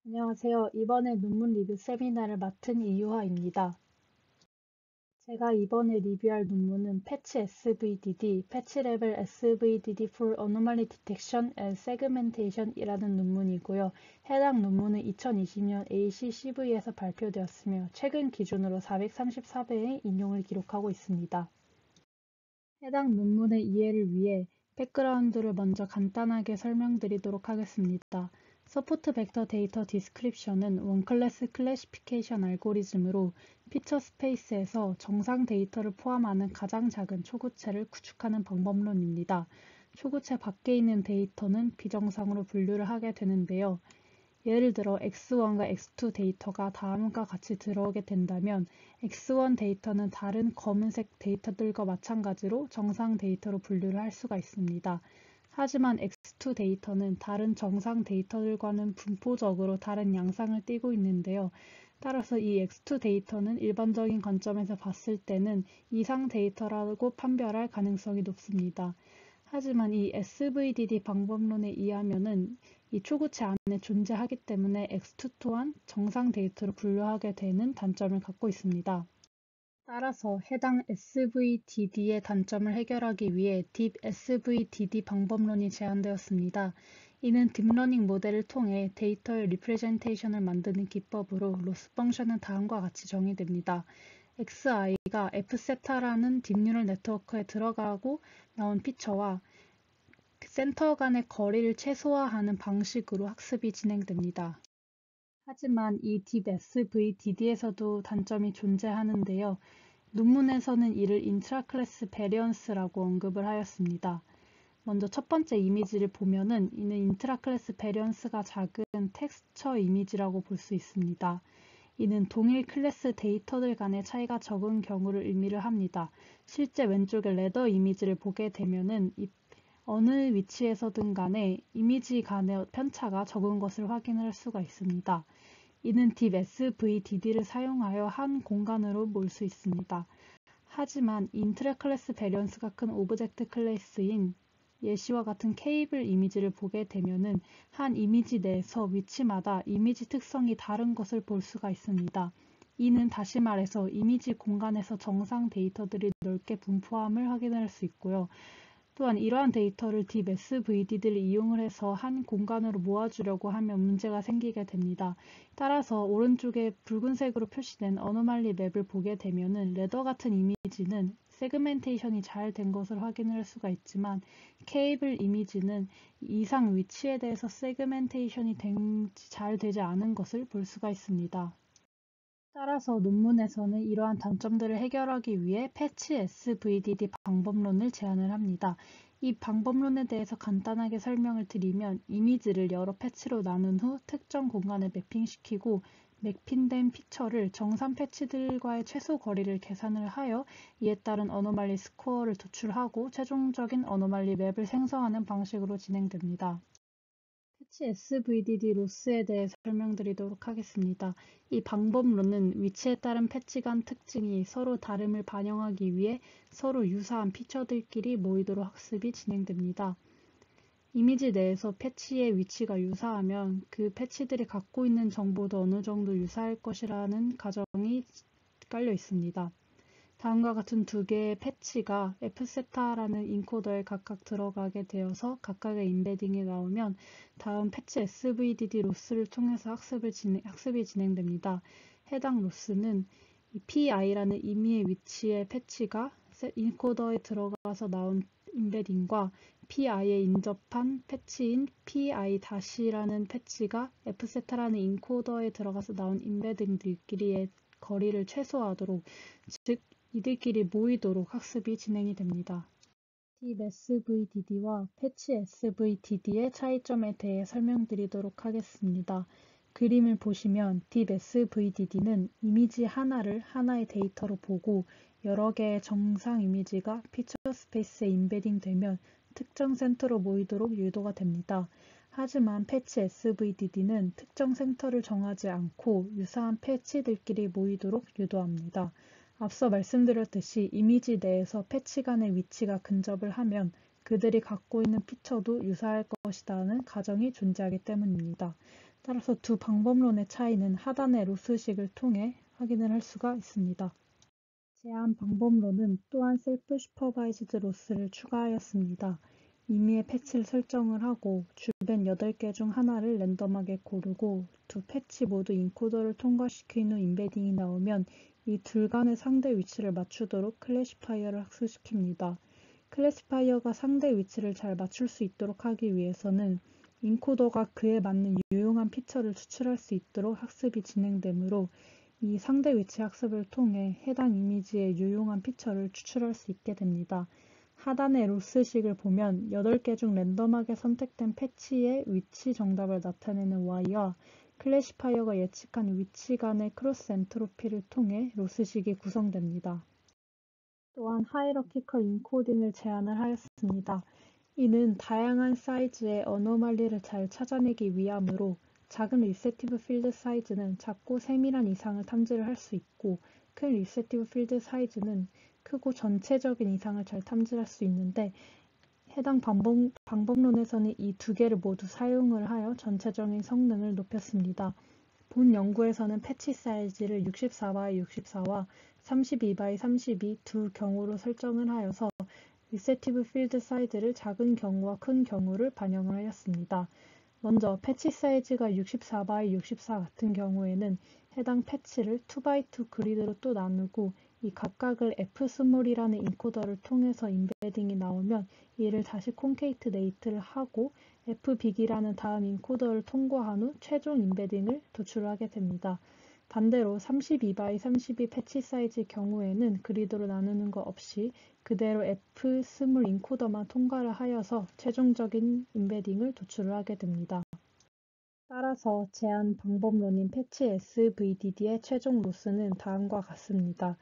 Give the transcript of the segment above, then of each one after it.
안녕하세요. 이번에 논문 리뷰 세미나를 맡은 이유하입니다. 제가 이번에 리뷰할 논문은 패치 SVDD, Patch Level SVDD for Anomaly Detection and Segmentation 이라는 논문이고요. 해당 논문은 2020년 ACCV에서 발표되었으며 최근 기준으로 434배의 인용을 기록하고 있습니다. 해당 논문의 이해를 위해 백그라운드를 먼저 간단하게 설명드리도록 하겠습니다. 서포트 벡터 데이터 디스크립션은 원클래스 클래시피케이션 알고리즘으로 피처 스페이스에서 정상 데이터를 포함하는 가장 작은 초고체를 구축하는 방법론입니다. 초고체 밖에 있는 데이터는 비정상으로 분류를 하게 되는데요. 예를 들어 x1과 x2 데이터가 다음과 같이 들어오게 된다면 x1 데이터는 다른 검은색 데이터들과 마찬가지로 정상 데이터로 분류를 할 수가 있습니다. 하지만 x2 데이터는 다른 정상 데이터들과는 분포적으로 다른 양상을 띠고 있는데요. 따라서 이 x2 데이터는 일반적인 관점에서 봤을 때는 이상 데이터라고 판별할 가능성이 높습니다. 하지만 이 SVDD 방법론에 의하면은 이 초고체 안에 존재하기 때문에 X2 또한 정상 데이터로 분류하게 되는 단점을 갖고 있습니다. 따라서 해당 SVDD의 단점을 해결하기 위해 Deep SVDD 방법론이 제안되었습니다. 이는 딥러닝 모델을 통해 데이터의 리프레젠테이션을 만드는 기법으로 로스 펑션은 다음과 같이 정의됩니다. xi가 f세타라는 딥뉴럴 네트워크에 들어가고 나온 피처와 센터 간의 거리를 최소화하는 방식으로 학습이 진행됩니다. 하지만 이 딥 SVDD에서도 단점이 존재하는데요. 논문에서는 이를 인트라클래스 베리언스라고 언급을 하였습니다. 먼저 첫 번째 이미지를 보면은 이는 인트라클래스 베리언스가 작은 텍스처 이미지라고 볼 수 있습니다. 이는 동일 클래스 데이터들 간의 차이가 적은 경우를 의미를 합니다. 실제 왼쪽의 레더 이미지를 보게 되면은 어느 위치에서든 간에 이미지 간의 편차가 적은 것을 확인할 수가 있습니다. 이는 딥 SVDD를 사용하여 한 공간으로 몰 수 있습니다. 하지만 인트라클래스 베리언스가 큰 오브젝트 클래스인 예시와 같은 케이블 이미지를 보게 되면은 한 이미지 내에서 위치마다 이미지 특성이 다른 것을 볼 수가 있습니다. 이는 다시 말해서 이미지 공간에서 정상 데이터들이 넓게 분포함을 확인할 수 있고요. 또한 이러한 데이터를 딥 SVDD를 이용을 해서 한 공간으로 모아주려고 하면 문제가 생기게 됩니다. 따라서 오른쪽에 붉은색으로 표시된 어노말리 맵을 보게 되면은 레더 같은 이미지는 세그멘테이션이 잘 된 것을 확인할 수가 있지만 케이블 이미지는 이상 위치에 대해서 세그멘테이션이 잘 되지 않은 것을 볼 수가 있습니다. 따라서 논문에서는 이러한 단점들을 해결하기 위해 패치 SVDD 방법론을 제안을 합니다. 이 방법론에 대해서 간단하게 설명을 드리면 이미지를 여러 패치로 나눈 후 특정 공간에 매핑시키고 매핑된 피처를 정상 패치들과의 최소 거리를 계산을 하여 이에 따른 어노말리 스코어를 도출하고 최종적인 어노말리 맵을 생성하는 방식으로 진행됩니다. 패치 SVDD 로스에 대해 설명드리도록 하겠습니다. 이 방법론은 위치에 따른 패치 간 특징이 서로 다름을 반영하기 위해 서로 유사한 피처들끼리 모이도록 학습이 진행됩니다. 이미지 내에서 패치의 위치가 유사하면 그 패치들이 갖고 있는 정보도 어느 정도 유사할 것이라는 가정이 깔려 있습니다. 다음과 같은 두 개의 패치가 f세타라는 인코더에 각각 들어가게 되어서 각각의 임베딩이 나오면 다음 패치 SVDD 로스를 통해서 학습이 진행됩니다. 해당 로스는 PI라는 임의의 위치의 패치가 인코더에 들어가서 나온 임베딩과 PI에 인접한 패치인 PI-라는 패치가 f세타라는 인코더에 들어가서 나온 임베딩들끼리의 거리를 최소화하도록, 즉 이들끼리 모이도록 학습이 진행이 됩니다. 딥 SVDD와 패치 SVDD의 차이점에 대해 설명드리도록 하겠습니다. 그림을 보시면 딥 SVDD는 이미지 하나를 하나의 데이터로 보고 여러 개의 정상 이미지가 피처 스페이스에 임베딩 되면 특정 센터로 모이도록 유도가 됩니다. 하지만 패치 SVDD는 특정 센터를 정하지 않고 유사한 패치들끼리 모이도록 유도합니다. 앞서 말씀드렸듯이 이미지 내에서 패치 간의 위치가 근접을 하면 그들이 갖고 있는 피처도 유사할 것이라는 가정이 존재하기 때문입니다. 따라서 두 방법론의 차이는 하단의 로스식을 통해 확인을 할 수가 있습니다. 제한 방법론은 또한 셀프 슈퍼바이즈드 로스를 추가하였습니다. 임의의 패치를 설정을 하고 주변 8개 중 하나를 랜덤하게 고르고 두 패치 모두 인코더를 통과시킨 후 임베딩이 나오면 이 둘 간의 상대 위치를 맞추도록 클래시파이어를 학습시킵니다. 클래시파이어가 상대 위치를 잘 맞출 수 있도록 하기 위해서는 인코더가 그에 맞는 유용한 피처를 추출할 수 있도록 학습이 진행되므로 이 상대 위치 학습을 통해 해당 이미지의 유용한 피처를 추출할 수 있게 됩니다. 하단의 로스식을 보면 8개 중 랜덤하게 선택된 패치의 위치 정답을 나타내는 Y와 클래시파이어가 예측한 위치 간의 크로스 엔트로피를 통해 로스식이 구성됩니다. 또한 하이러키컬 인코딩을 제안을 하였습니다. 이는 다양한 사이즈의 어노말리를 잘 찾아내기 위함으로 작은 리세티브 필드 사이즈는 작고 세밀한 이상을 탐지를 할 수 있고 큰 리세티브 필드 사이즈는 크고 전체적인 이상을 잘 탐지할 수 있는데 해당 방법론에서는 이 두 개를 모두 사용을 하여 전체적인 성능을 높였습니다. 본 연구에서는 패치 사이즈를 64x64와 32x32 두 경우로 설정을 하여서 리세티브 필드 사이즈를 작은 경우와 큰 경우를 반영을 하였습니다. 먼저 패치 사이즈가 64x64 같은 경우에는 해당 패치를 2x2 그리드로 또 나누고 이 각각을 f스몰이라는 인코더를 통해서 임베딩이 나오면 이를 다시 콘케이트네이트를 하고 fbig이라는 다음 인코더를 통과한 후 최종 임베딩을 도출하게 됩니다. 반대로 32x32 패치 사이즈의 경우에는 그리드로 나누는 것 없이 그대로 f스몰 인코더만 통과를 하여서 최종적인 임베딩을 도출을 하게 됩니다. 따라서 제한 방법론인 패치 SVDD의 최종 로스는 다음과 같습니다.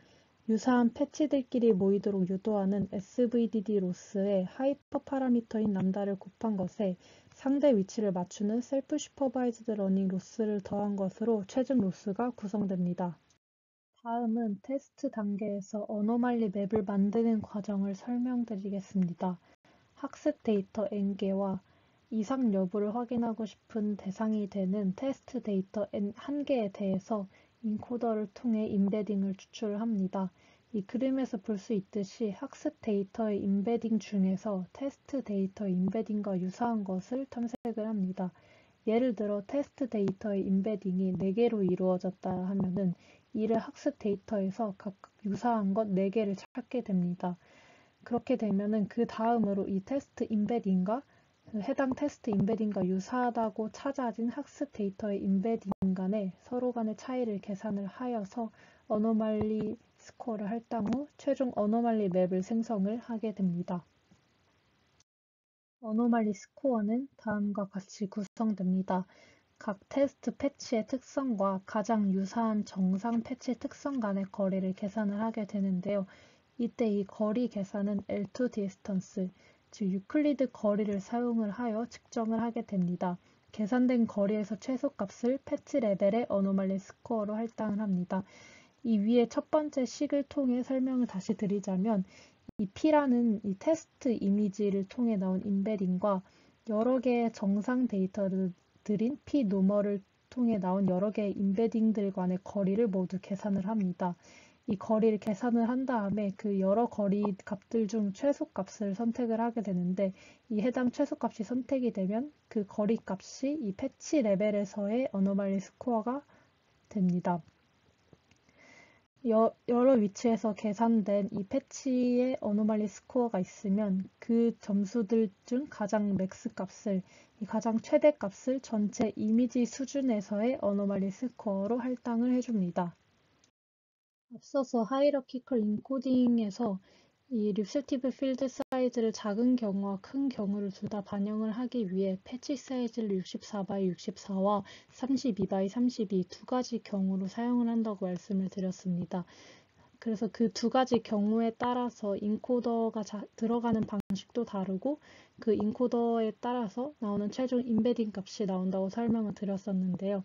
유사한 패치들끼리 모이도록 유도하는 SVDD 로스에 하이퍼 파라미터인 람다를 곱한 것에 상대 위치를 맞추는 셀프 슈퍼바이즈드 러닝 로스를 더한 것으로 최종 로스가 구성됩니다. 다음은 테스트 단계에서 어노말리 맵을 만드는 과정을 설명드리겠습니다. 학습 데이터 n개와 이상 여부를 확인하고 싶은 대상이 되는 테스트 데이터 n1개에 대해서 인코더를 통해 임베딩을 추출합니다. 이 그림에서 볼 수 있듯이 학습 데이터의 임베딩 중에서 테스트 데이터 임베딩과 유사한 것을 탐색을 합니다. 예를 들어 테스트 데이터의 임베딩이 4개로 이루어졌다 하면은 이를 학습 데이터에서 각각 유사한 것 4개를 찾게 됩니다. 그렇게 되면은 그 다음으로 이 테스트 임베딩과 해당 테스트 임베딩과 유사하다고 찾아진 학습 데이터의 임베딩 간에 서로 간의 차이를 계산을 하여서 어노말리 스코어를 할당 후 최종 어노말리 맵을 생성을 하게 됩니다. 어노말리 스코어는 다음과 같이 구성됩니다. 각 테스트 패치의 특성과 가장 유사한 정상 패치 특성 간의 거리를 계산을 하게 되는데요. 이때 이 거리 계산은 L2 디스턴스, 즉 유클리드 거리를 사용을 하여 측정을 하게 됩니다. 계산된 거리에서 최소값을 패치 레벨의 어노말리 스코어로 할당을 합니다. 이 위에 첫 번째 식을 통해 설명을 다시 드리자면 이 P라는 이 테스트 이미지를 통해 나온 임베딩과 여러 개의 정상 데이터들인 P 노멀을 통해 나온 여러 개의 임베딩들 간의 거리를 모두 계산을 합니다. 이 거리를 계산을 한 다음에 그 여러 거리 값들 중 최소값을 선택을 하게 되는데 이 해당 최소값이 선택이 되면 그 거리 값이 이 패치 레벨에서의 어노말리 스코어가 됩니다. 여러 위치에서 계산된 이 패치의 어노말리 스코어가 있으면 그 점수들 중 가장 맥스 값을, 이 가장 최대 값을 전체 이미지 수준에서의 어노말리 스코어로 할당을 해줍니다. 앞서서 하이러키컬 인코딩에서 이 리셉티브 필드 사이즈를 작은 경우와 큰 경우를 둘 다 반영을 하기 위해 패치 사이즈를 64x64와 32x32 두 가지 경우로 사용을 한다고 말씀을 드렸습니다. 그래서 그 두 가지 경우에 따라서 인코더가 들어가는 방식도 다르고 그 인코더에 따라서 나오는 최종 임베딩 값이 나온다고 설명을 드렸었는데요.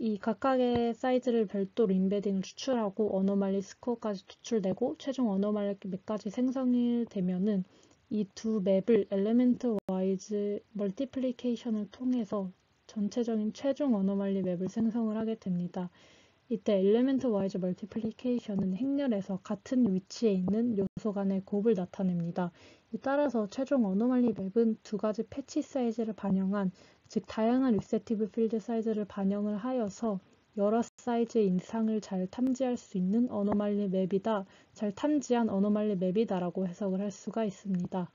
이 각각의 사이즈를 별도로 임베딩을 추출하고 어노말리 스코어까지 도출되고 최종 어노말리 맵까지 생성이 되면은 이 두 맵을 엘리멘트 와이즈 멀티플리케이션을 통해서 전체적인 최종 어노멀리 맵을 생성을 하게 됩니다. 이때 엘리멘트 와이즈 멀티플리케이션은 행렬에서 같은 위치에 있는 요소 간의 곱을 나타냅니다. 따라서 최종 어노멀리 맵은 두 가지 패치 사이즈를 반영한, 즉 다양한 리세티브 필드 사이즈를 반영을 하여서 여러 사이즈의 인상을 잘 탐지할 수 있는 어노멀리 맵이다, 잘 탐지한 어노멀리 맵이다라고 해석을 할 수가 있습니다.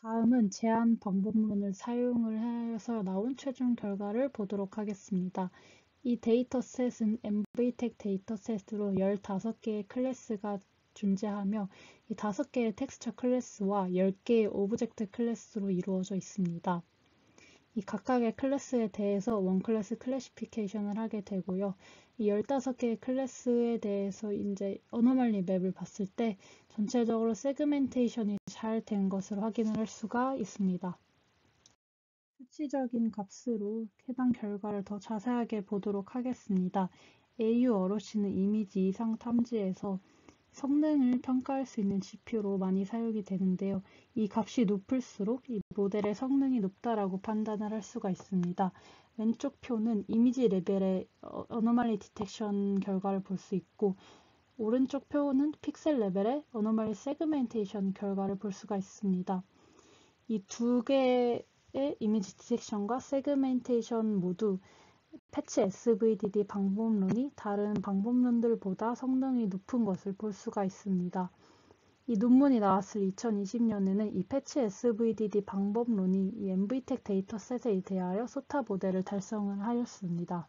다음은 제한 방법론을 사용을 해서 나온 최종 결과를 보도록 하겠습니다. 이 데이터셋은 MVTech 데이터셋으로 15개의 클래스가 존재하며 이 5개의 텍스처 클래스와 10개의 오브젝트 클래스로 이루어져 있습니다. 이 각각의 클래스에 대해서 원클래스 클래시피케이션을 하게 되고요. 이 15개의 클래스에 대해서 이제 어노멀리 맵을 봤을 때 전체적으로 세그멘테이션이 잘 된 것을 확인을 할 수가 있습니다. 수치적인 값으로 해당 결과를 더 자세하게 보도록 하겠습니다. AU-어로시는 이미지 이상 탐지에서 성능을 평가할 수 있는 지표로 많이 사용이 되는데요. 이 값이 높을수록 이 모델의 성능이 높다라고 판단을 할 수가 있습니다. 왼쪽 표는 이미지 레벨의 어노멀리 디텍션 결과를 볼 수 있고, 오른쪽 표는 픽셀 레벨의 어노멀리 세그멘테이션 결과를 볼 수가 있습니다. 이 두 개의 이미지 디텍션과 세그멘테이션 모두 패치 SVDD 방법론이 다른 방법론들보다 성능이 높은 것을 볼 수가 있습니다. 이 논문이 나왔을 2020년에는 이 패치 SVDD 방법론이 이 MVTech 데이터셋에 대하여 소타 모델을 달성을 하였습니다.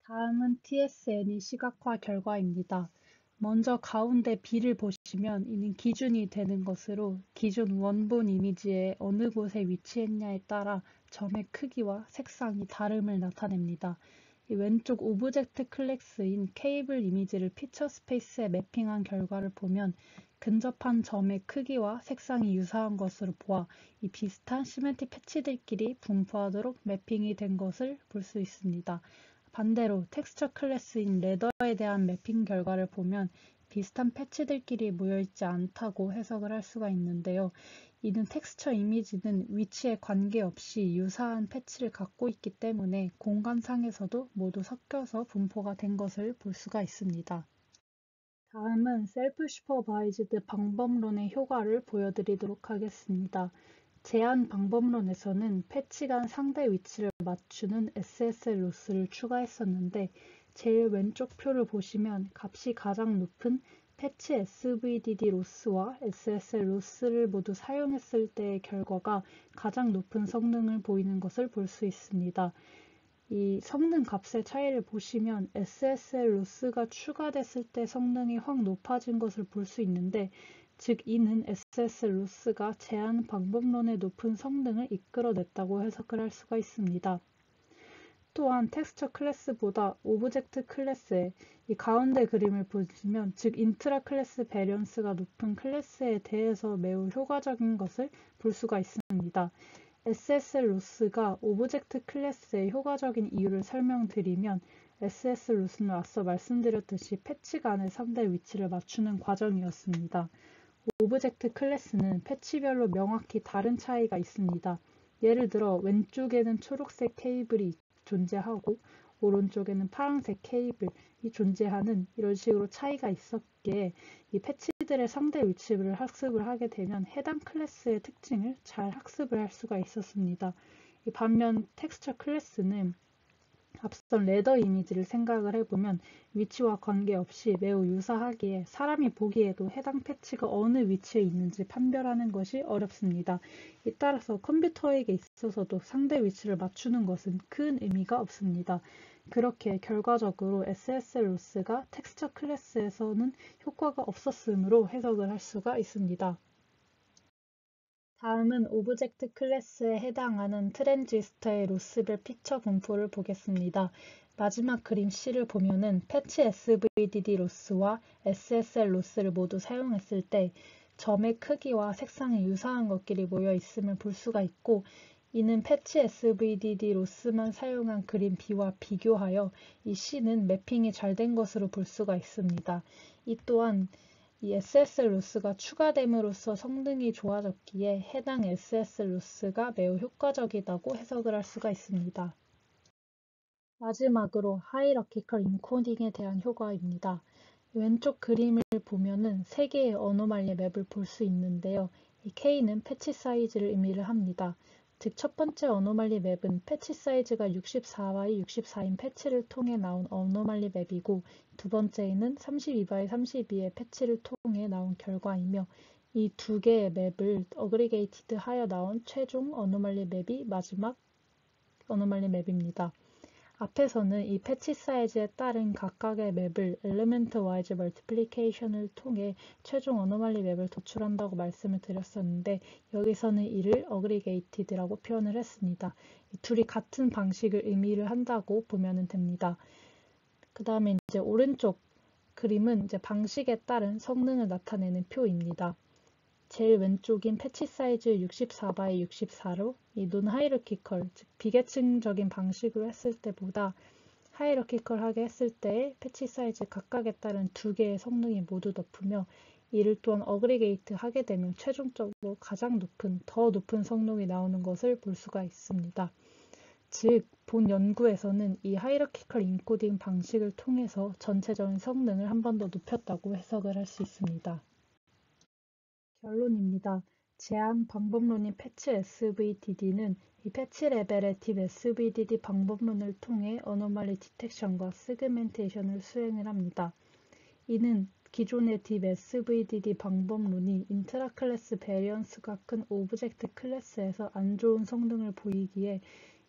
다음은 TSN이 시각화 결과입니다. 먼저 가운데 B를 보시면 이는 기준이 되는 것으로 기존 원본 이미지에 어느 곳에 위치했냐에 따라 점의 크기와 색상이 다름을 나타냅니다. 이 왼쪽 오브젝트 클래스인 케이블 이미지를 피처 스페이스에 매핑한 결과를 보면 근접한 점의 크기와 색상이 유사한 것으로 보아 이 비슷한 시멘틱 패치들끼리 분포하도록 매핑이 된 것을 볼 수 있습니다. 반대로 텍스처 클래스인 레더에 대한 매핑 결과를 보면 비슷한 패치들끼리 모여있지 않다고 해석을 할 수가 있는데요. 이는 텍스처 이미지는 위치에 관계없이 유사한 패치를 갖고 있기 때문에 공간상에서도 모두 섞여서 분포가 된 것을 볼 수가 있습니다. 다음은 셀프 슈퍼바이즈드 방법론의 효과를 보여드리도록 하겠습니다. 제한 방법론에서는 패치 간 상대 위치를 맞추는 SSL 로스를 추가했었는데, 제일 왼쪽 표를 보시면 값이 가장 높은 패치 SVDD 로스와 SSL 로스를 모두 사용했을 때의 결과가 가장 높은 성능을 보이는 것을 볼 수 있습니다. 이 성능 값의 차이를 보시면 SSL 로스가 추가됐을 때 성능이 확 높아진 것을 볼 수 있는데, 즉 이는 SSL 로스가 제한 방법론의 높은 성능을 이끌어냈다고 해석을 할 수가 있습니다. 또한 텍스처 클래스보다 오브젝트 클래스의 이 가운데 그림을 보시면, 즉 인트라 클래스 베리언스가 높은 클래스에 대해서 매우 효과적인 것을 볼 수가 있습니다. SSL 로스가 오브젝트 클래스의 효과적인 이유를 설명드리면, SSL 로스는 앞서 말씀드렸듯이 패치 간의 상대 위치를 맞추는 과정이었습니다. 오브젝트 클래스는 패치별로 명확히 다른 차이가 있습니다. 예를 들어 왼쪽에는 초록색 케이블이 존재하고 오른쪽에는 파란색 케이블이 존재하는 이런 식으로 차이가 있었기에 이 패치들의 상대 위치를 학습을 하게 되면 해당 클래스의 특징을 잘 학습을 할 수가 있었습니다. 반면 텍스처 클래스는 앞선 레더 이미지를 생각을 해보면 위치와 관계없이 매우 유사하기에 사람이 보기에도 해당 패치가 어느 위치에 있는지 판별하는 것이 어렵습니다. 따라서 컴퓨터에게 있어서도 상대 위치를 맞추는 것은 큰 의미가 없습니다. 그렇게 결과적으로 SSL 로스가 텍스처 클래스에서는 효과가 없었으므로 해석을 할 수가 있습니다. 다음은 오브젝트 클래스에 해당하는 트랜지스터의 로스별 피처 분포를 보겠습니다. 마지막 그림 C를 보면은 패치 SVDD 로스와 SSL 로스를 모두 사용했을 때 점의 크기와 색상이 유사한 것끼리 모여 있음을 볼 수가 있고, 이는 패치 SVDD 로스만 사용한 그림 B와 비교하여 이 C는 매핑이 잘 된 것으로 볼 수가 있습니다. 이 또한 이 SS 로스가 추가됨으로써 성능이 좋아졌기에 해당 SS 로스가 매우 효과적이라고 해석을 할 수가 있습니다. 마지막으로 하이라키컬 인코딩에 대한 효과입니다. 왼쪽 그림을 보면은 3개의 어노말리 맵을 볼 수 있는데요. 이 K는 패치 사이즈를 의미를 합니다. 즉 첫 번째 어노말리 맵은 패치 사이즈가 64바이 64인 패치를 통해 나온 어노말리 맵이고 두 번째는 32바이 32의 패치를 통해 나온 결과이며 이 두 개의 맵을 어그리게이티드 하여 나온 최종 어노말리 맵이 마지막 어노말리 맵입니다. 앞에서는 이 패치 사이즈에 따른 각각의 맵을 엘리멘트 와이즈 멀티플리케이션을 통해 최종 어노말리 맵을 도출한다고 말씀을 드렸었는데 여기서는 이를 어그리게이티드라고 표현을 했습니다. 이 둘이 같은 방식을 의미를 한다고 보면 됩니다. 그 다음에 이제 오른쪽 그림은 이제 방식에 따른 성능을 나타내는 표입니다. 제일 왼쪽인 패치 사이즈 64바이 64로 이 논하이러키컬, 즉 비계층적인 방식으로 했을 때보다 하이러키컬하게 했을 때의 패치 사이즈 각각에 따른 두 개의 성능이 모두 높으며 이를 또한 어그리게이트 하게 되면 최종적으로 가장 높은, 더 높은 성능이 나오는 것을 볼 수가 있습니다. 즉, 본 연구에서는 이 하이러키컬 인코딩 방식을 통해서 전체적인 성능을 한 번 더 높였다고 해석을 할 수 있습니다. 결론입니다. 제한 방법론인 패치 SVDD는 이 패치 레벨의 딥 SVDD 방법론을 통해 어노말리 디텍션과 세그멘테이션을 수행을 합니다. 이는 기존의 딥 SVDD 방법론이 인트라 클래스 베리언스가 큰 오브젝트 클래스에서 안 좋은 성능을 보이기에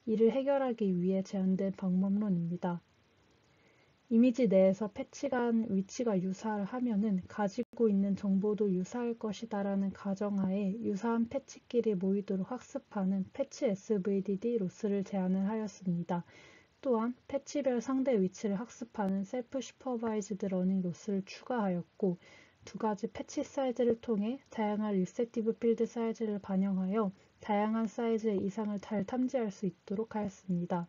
이를 해결하기 위해 제안된 방법론입니다. 이미지 내에서 패치 간 위치가 유사하면은 가지고 있는 정보도 유사할 것이다라는 가정하에 유사한 패치끼리 모이도록 학습하는 패치 SVDD 로스를 제안을 하였습니다. 또한 패치별 상대 위치를 학습하는 셀프 슈퍼바이즈드 러닝 로스를 추가하였고 두 가지 패치 사이즈를 통해 다양한 리셉티브 필드 사이즈를 반영하여 다양한 사이즈의 이상을 잘 탐지할 수 있도록 하였습니다.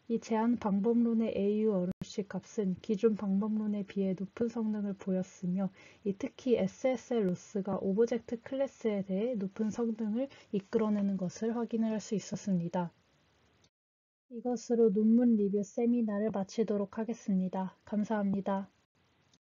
이 제한 방법론의 AU 어루시 값은 기존 방법론에 비해 높은 성능을 보였으며 특히 SSL 로스가 오브젝트 클래스에 대해 높은 성능을 이끌어내는 것을 확인을 할 수 있었습니다. 이것으로 논문 리뷰 세미나를 마치도록 하겠습니다. 감사합니다.